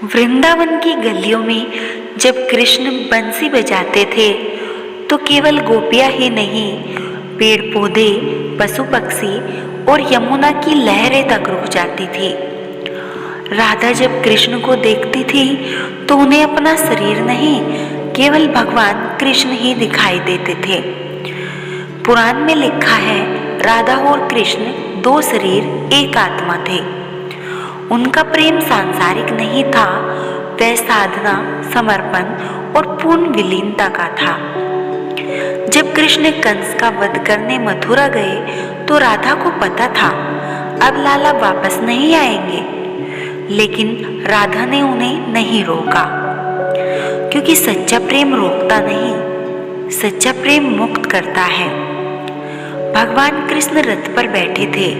वृंदावन की गलियों में जब कृष्ण बंसी बजाते थे तो केवल गोपियां ही नहीं, पेड़ पौधे, पशु पक्षी और यमुना की लहरें तक रुक जाती थी। राधा जब कृष्ण को देखती थी तो उन्हें अपना शरीर नहीं, केवल भगवान कृष्ण ही दिखाई देते थे। पुराण में लिखा है, राधा और कृष्ण दो शरीर एक आत्मा थे। उनका प्रेम सांसारिक नहीं था, वह साधना, समर्पण और पूर्ण विलीनता का था। जब कृष्ण कंस का वध करने मथुरा गए तो राधा को पता था अब लाला वापस नहीं आएंगे, लेकिन राधा ने उन्हें नहीं रोका, क्योंकि सच्चा प्रेम रोकता नहीं, सच्चा प्रेम मुक्त करता है। भगवान कृष्ण रथ पर बैठे थे,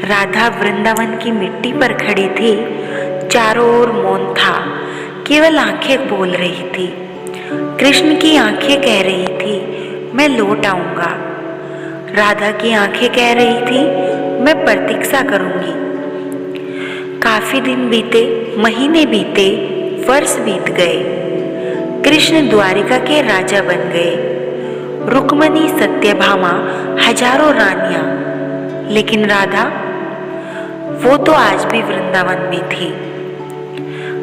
राधा वृंदावन की मिट्टी पर खड़ी थी। चारों ओर मौन था, केवल आंखें बोल रही थी। कृष्ण की आंखें कह रही थी, मैं लौट आऊंगा। राधा की आंखें कह रही थी, मैं प्रतीक्षा करूंगी। काफी दिन बीते, महीने बीते, वर्ष बीत गए। कृष्ण द्वारिका के राजा बन गए। रुक्मणी, सत्यभामा, हजारों रानियां, लेकिन राधा, वो तो आज भी वृंदावन में थी।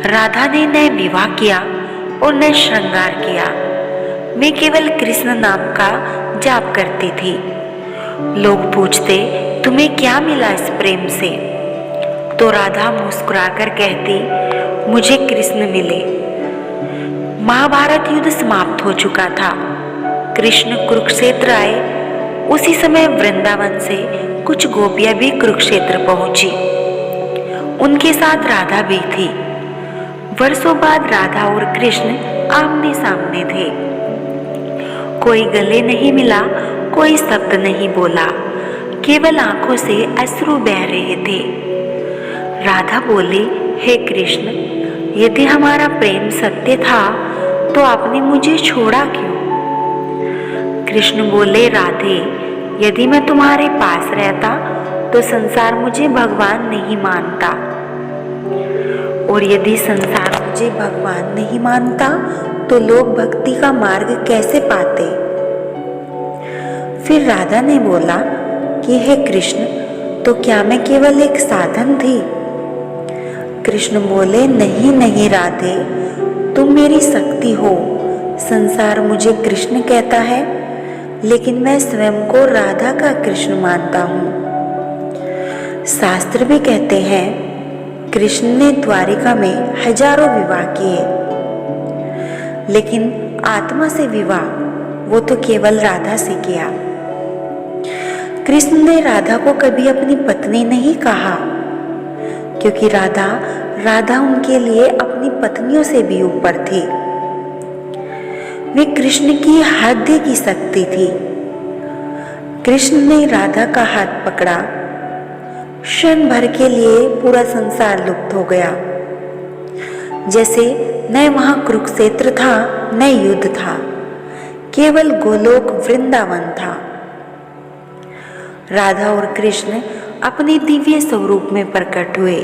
राधा ने न विवाह किया और न श्रृंगार किया। मैं केवल कृष्ण नाम का जाप करती थी। लोग पूछते, तुम्हें क्या मिला इस प्रेम से? तो राधा मुस्कुराकर कहती, मुझे कृष्ण मिले। महाभारत युद्ध समाप्त हो चुका था। कृष्ण कुरुक्षेत्र आए। उसी समय वृंदावन से कुछ गोपियां भी कुरुक्षेत्र पहुंची। उनके साथ राधा भी थी। वर्षों बाद राधा और कृष्ण आमने सामने थे। कोई गले नहीं मिला, कोई शब्द नहीं बोला, केवल आंखों से अश्रु बह रहे थे। राधा बोली, हे कृष्ण, यदि हमारा प्रेम सत्य था तो आपने मुझे छोड़ा क्यों? कृष्ण बोले, राधे, यदि मैं तुम्हारे पास रहता तो संसार मुझे भगवान नहीं मानता, और यदि संसार मुझे भगवान नहीं मानता तो लोग भक्ति का मार्ग कैसे पाते? फिर राधा ने बोला कि हे कृष्ण, तो क्या मैं केवल एक साधन थी? कृष्ण बोले, नहीं नहीं राधे, तुम मेरी शक्ति हो। संसार मुझे कृष्ण कहता है, लेकिन मैं स्वयं को राधा का कृष्ण मानता हूँ। शास्त्र भी कहते हैं, कृष्ण ने द्वारिका में हजारों विवाह किए, लेकिन आत्मा से विवाह वो तो केवल राधा से किया। कृष्ण ने राधा को कभी अपनी पत्नी नहीं कहा, क्योंकि राधा उनके लिए अपनी पत्नियों से भी ऊपर थी। वे कृष्ण की हृदय की शक्ति थी। कृष्ण ने राधा का हाथ पकड़ा। क्षण भर के लिए पूरा संसार लुप्त हो गया, जैसे न वहां कुरुक्षेत्र था न युद्ध था, केवल गोलोक वृंदावन था। राधा और कृष्ण अपने दिव्य स्वरूप में प्रकट हुए।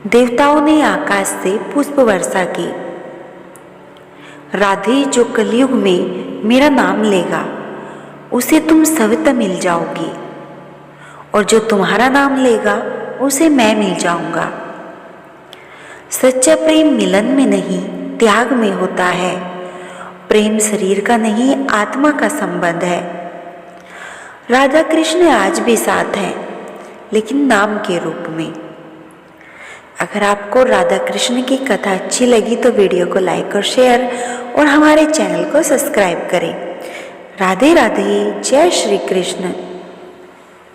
देवताओं ने आकाश से पुष्प वर्षा की। राधे, जो कलयुग में मेरा नाम लेगा उसे तुम सविता मिल जाओगी, और जो तुम्हारा नाम लेगा उसे मैं मिल जाऊंगा। सच्चा प्रेम मिलन में नहीं, त्याग में होता है। प्रेम शरीर का नहीं, आत्मा का संबंध है। राधा कृष्ण आज भी साथ हैं, लेकिन नाम के रूप में। अगर आपको राधा कृष्ण की कथा अच्छी लगी तो वीडियो को लाइक और शेयर और हमारे चैनल को सब्सक्राइब करें। राधे राधे, जय श्री कृष्ण।